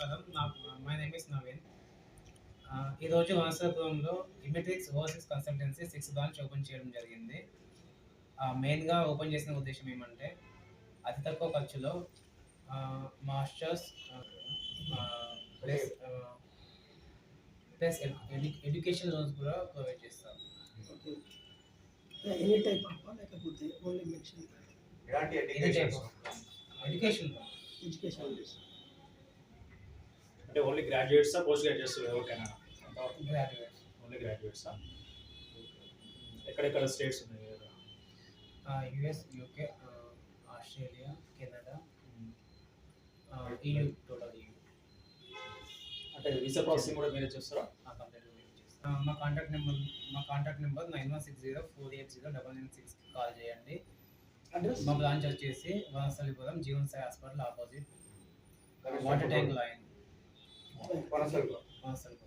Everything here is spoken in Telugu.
నమస్కారం. My name is Naveen. ఈరోజు వనస్థలిపురంలో iMetrics overseas consultancy 6th branch open చేయడం జరిగింది. మెయిన్‌గా ఓపెన్ చేసిన ఉద్దేశ్యం ఏమంటే, అతి తక్కువ ఖర్చులో masters plus plus education loans కూడా ప్రొవైడ్ చేస్తాం. ఓకే. ఎనీ టైప్ ఆఫ్ లేకపోతే ఓన్లీ మెన్షన్ ఎలాంటి any type education of education loan. Education అంటే ఓన్లీ గ్రాడ్యుయేట్సా పోస్ట్ గ్రాడ్యుయేట్స్ ఎవరికైనా గ్రాడ్యుయేట్స్. ఓన్లీ గ్రాడ్యుయేట్సా ఎక్కడెక్కడ స్టేట్స్ ఉన్నాయి US, UK, Australia, Canada, EU, total EU. అంటే వీసా ప్రాసెసింగ్ కూడా మీరే చేస్తారా? మా కాంటాక్ట్ నెంబర్ 9160480996 కాల్ చేయండి. అడ్రస్ మా బ్రాంచ్ వచ్చేసి Vanasthalipuram Jeevan Sai hospital opposite water tank line Vanasthalipuram. Vanasthalipuram.